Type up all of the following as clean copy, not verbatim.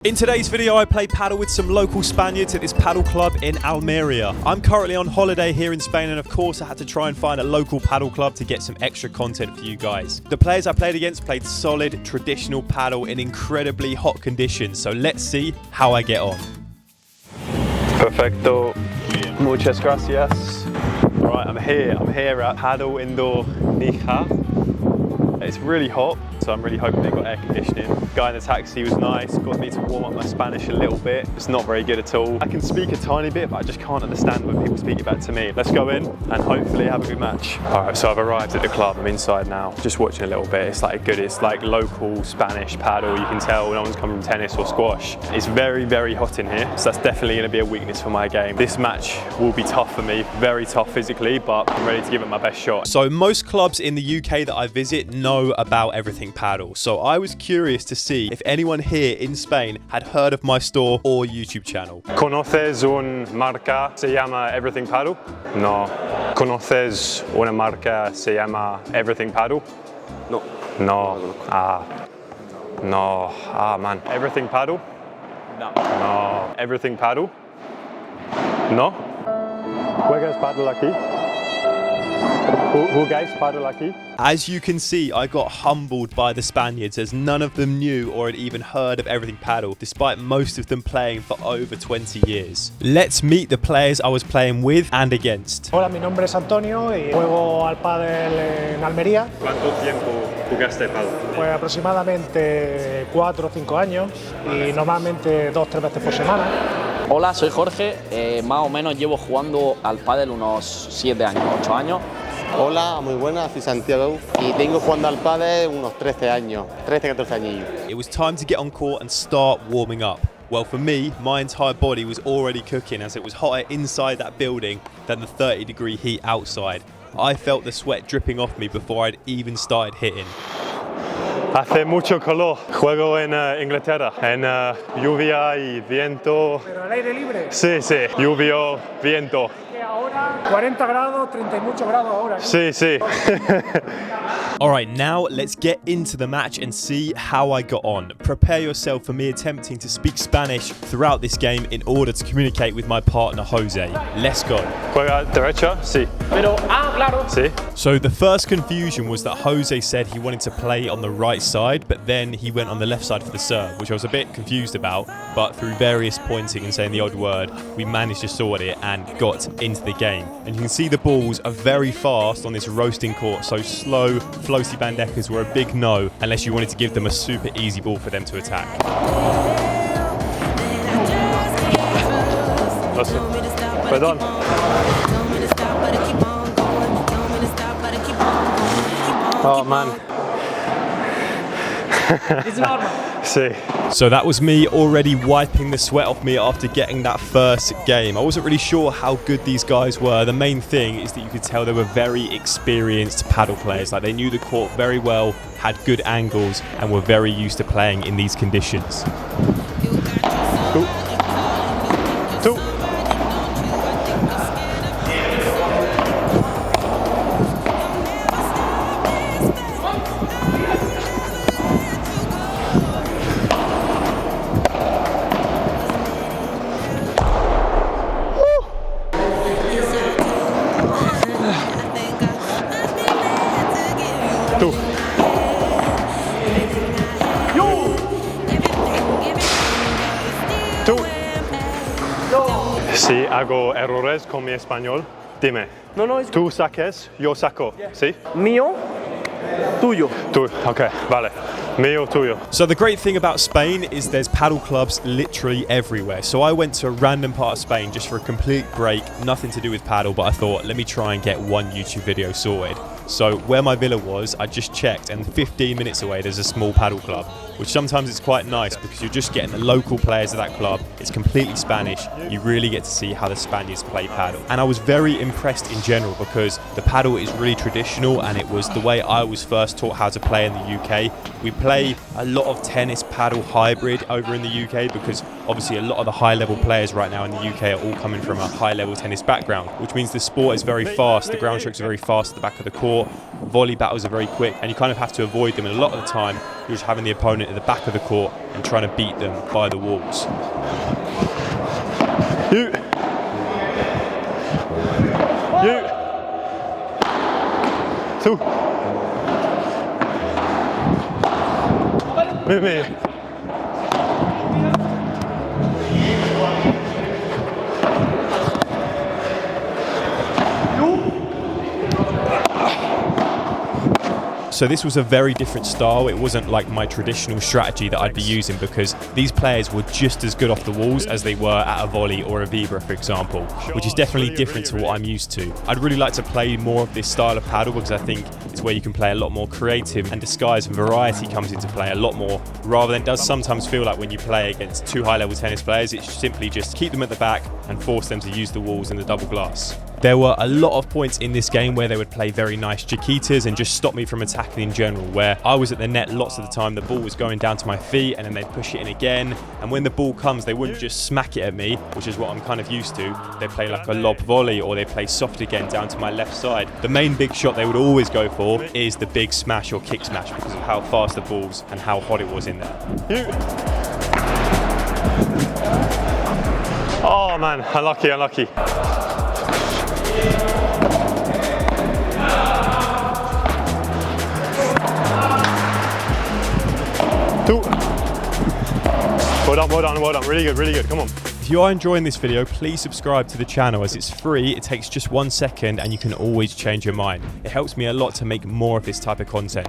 In today's video, I play paddle with some local Spaniards at this paddle club in Almeria. I'm currently on holiday here in Spain, and of course I had to try and find a local paddle club to get some extra content for you guys. The players I played against played solid, traditional paddle in incredibly hot conditions, so let's see how I get on. Perfecto. Muchas gracias. Alright, I'm here at Paddle Indoor Nijar. It's really hot, so I'm really hoping they got air conditioning. The guy in the taxi was nice, got me to warm up my Spanish a little bit. It's not very good at all. I can speak a tiny bit, but I just can't understand when people speak it back to me. Let's go in and hopefully have a good match. All right, so I've arrived at the club. I'm inside now, just watching a little bit. It's like local Spanish paddle. You can tell no one's come from tennis or squash. It's very, very hot in here, so that's definitely going to be a weakness for my game. This match will be tough for me, very tough physically, but I'm ready to give it my best shot. So most clubs in the UK that I visit know about Everything Padel, so I was curious to see if anyone here in Spain had heard of my store or YouTube channel. ¿Conoces una marca se llama Everything Padel? No. ¿Conoces una marca se llama Everything Padel? No. No. No. Man. Everything Padel? No. No. Everything Padel? No. ¿Juegas paddle aquí? ¿Jugáis paddle aquí? As you can see, I got humbled by the Spaniards as none of them knew or had even heard of Everything Padel, despite most of them playing for over 20 years. Let's meet the players I was playing with and against. Hola, mi nombre es Antonio y juego al pádel en Almería. ¿Cuánto tiempo jugaste paddle? Pues aproximadamente 4 o 5 años y normalmente 2 o 3 veces por semana. Hola, soy Jorge, más o menos llevo jugando al pádel unos 7 años, 8 años. Hola, muy buenas, soy Santiago y tengo jugando al pádel unos 13 años, 13-14 añillos. It was time to get on court and start warming up. Well, for me, my entire body was already cooking as it was hotter inside that building than the 30-degree heat outside. I felt the sweat dripping off me before I'd even started hitting. Hace mucho calor. Juego en Inglaterra, en lluvia y viento. ¿Pero al aire libre? Sí, sí, lluvia, viento. Que ahora 40 grados, 30 y muchos grados ahora. Sí, sí. Alright, now let's get into the match and see how I got on. Prepare yourself for me attempting to speak Spanish throughout this game in order to communicate with my partner Jose. Let's go. Juega derecha? Sí. Pero, claro. Sí. So the first confusion was that Jose said he wanted to play on the right side, but then he went on the left side for the serve, which I was a bit confused about, but through various pointing and saying the odd word, we managed to sort it and got into the game. And you can see the balls are very fast on this roasting court, so slow, floaty bandecas were a big no, unless you wanted to give them a super easy ball for them to attack. Perdón. Oh man. It's normal. See. So that was me already wiping the sweat off me after getting that first game. I wasn't really sure how good these guys were. The main thing is that you could tell they were very experienced paddle players. Like, they knew the court very well, had good angles, and were very used to playing in these conditions. Cool. Two. Si hago errores con mi español, dime. No, Tú saques, yo saco, ¿sí? Mío, tuyo. Tú, okay, vale. Mío, tuyo. So the great thing about Spain is there's paddle clubs literally everywhere. So I went to a random part of Spain just for a complete break, nothing to do with paddle, but I thought, let me try and get one YouTube video sorted. So where my villa was, I just checked, and 15 minutes away there's a small paddle club, which sometimes is quite nice because you're just getting the local players of that club. It's completely Spanish. You really get to see how the Spaniards play paddle. And I was very impressed in general because the paddle is really traditional, and it was the way I was first taught how to play in the UK. We play a lot of tennis paddle hybrid over in the UK because obviously a lot of the high level players right now in the UK are all coming from a high level tennis background, which means the sport is very fast. The ground strokes are very fast at the back of the court. volley battles are very quick and you kind of have to avoid them, and a lot of the time you're just having the opponent at the back of the court and trying to beat them by the walls. You. Two. Me. So this was a very different style. It wasn't like my traditional strategy that I'd be using, because these players were just as good off the walls as they were at a volley or a vibra, for example, which is definitely different to what I'm used to. I'd really like to play more of this style of paddle because I think it's where you can play a lot more creative and disguise and variety comes into play a lot more, rather than it does sometimes feel like when you play against two high-level tennis players, it's simply just keep them at the back and force them to use the walls and the double glass. There were a lot of points in this game where they would play very nice chiquitas and just stop me from attacking in general, where I was at the net lots of the time, the ball was going down to my feet and then they'd push it in again, and when the ball comes they wouldn't just smack it at me, which is what I'm kind of used to. They play like a lob volley, or they play soft again down to my left side. The main big shot they would always go for is the big smash or kick smash because of how fast the balls and how hot it was in there. Oh man, unlucky. Two. Well done. Really good. Come on. If you are enjoying this video, please subscribe to the channel as it's free. It takes just 1 second and you can always change your mind. It helps me a lot to make more of this type of content.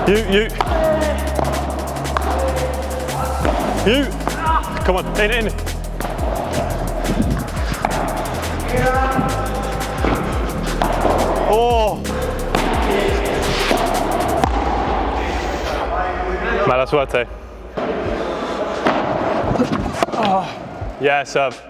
You. Come on, in. Oh. Mala suerte. Yeah, serve.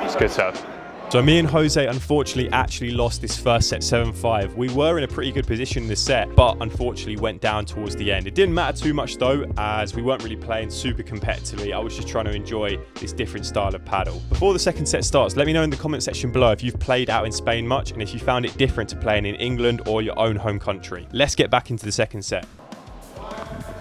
It's good serve. So me and Jose unfortunately actually lost this first set 7-5. We were in a pretty good position in this set, but unfortunately went down towards the end. It didn't matter too much though, as we weren't really playing super competitively. I was just trying to enjoy this different style of paddle. Before the second set starts, let me know in the comment section below if you've played out in Spain much and if you found it different to playing in England or your own home country. Let's get back into the second set.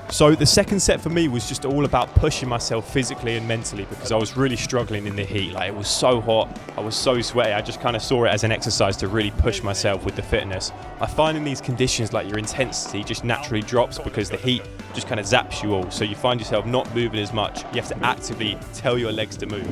So the second set for me was just all about pushing myself physically and mentally, because I was really struggling in the heat. Like, it was so hot, I was so sweaty. I just kind of saw it as an exercise to really push myself with the fitness. I find in these conditions, like, your intensity just naturally drops because the heat just kind of zaps you all. So you find yourself not moving as much. You have to actively tell your legs to move.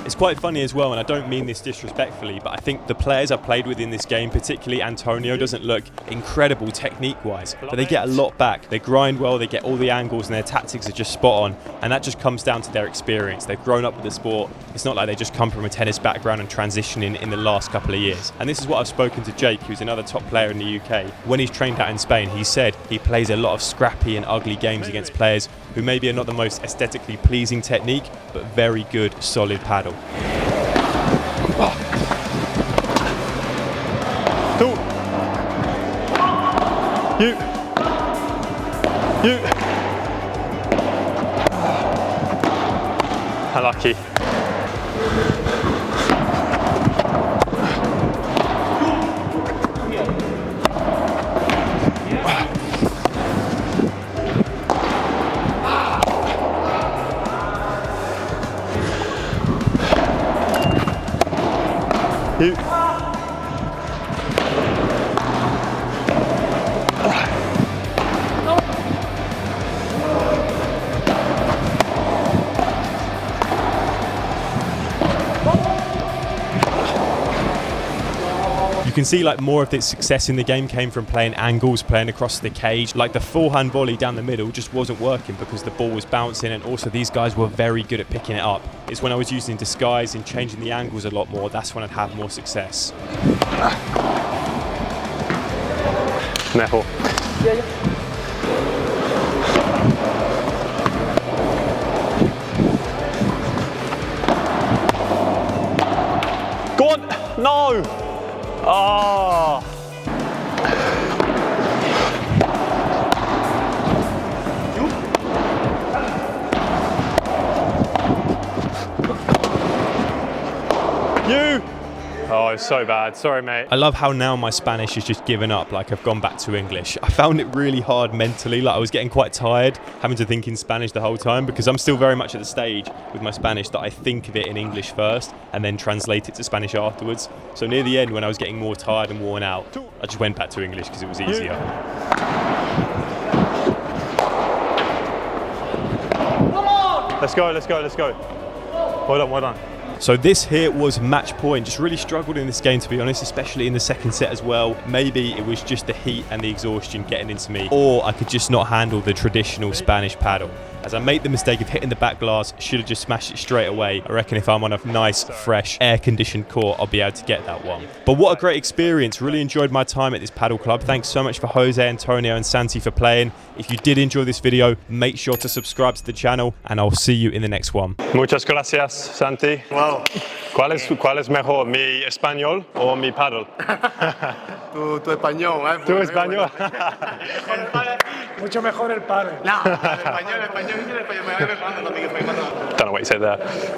It's quite funny as well, and I don't mean this disrespectfully, but I think the players I played with in this game, particularly Antonio, doesn't look incredible technique-wise, but they get a lot back. They grind well, they get all the angles, and their tactics are just spot on, and that just comes down to their experience. They've grown up with the sport. It's not like they just come from a tennis background and transitioning in the last couple of years. And this is what I've spoken to Jake, who's another top player in the UK. When he's trained out in Spain, he said he plays a lot of scrappy and ugly games against players who maybe are not the most aesthetically pleasing technique, but very good, solid paddle. Two. You. Unlucky. You. You can see like more of its success in the game came from playing angles, playing across the cage. Like the forehand volley down the middle just wasn't working because the ball was bouncing, and also these guys were very good at picking it up. It's when I was using disguise and changing the angles a lot more, that's when I'd have more success. Mejor. Go on! No! Oh. Oh, it's so bad. Sorry, mate. I love how now my Spanish has just given up, like I've gone back to English. I found it really hard mentally, like I was getting quite tired having to think in Spanish the whole time because I'm still very much at the stage with my Spanish that I think of it in English first and then translate it to Spanish afterwards. So near the end, when I was getting more tired and worn out, I just went back to English because it was easier. Let's go, let's go, let's go. Well done, well done. So this here was match point. Just really struggled in this game, to be honest, especially in the second set as well. Maybe it was just the heat and the exhaustion getting into me, or I could just not handle the traditional Spanish paddle. As I made the mistake of hitting the back glass, should have just smashed it straight away. I reckon if I'm on a nice, fresh, air-conditioned court, I'll be able to get that one. But what a great experience. Really enjoyed my time at this paddle club. Thanks so much for Jorge, Antonio and Santi for playing. If you did enjoy this video, make sure to subscribe to the channel and I'll see you in the next one. Muchas gracias, Santi. Wow. ¿Cuál es mejor, mi español o mi paddle? Tu español, ¿Tu español? Mucho mejor el pádel. No, el español, el español, Don't know what you said there.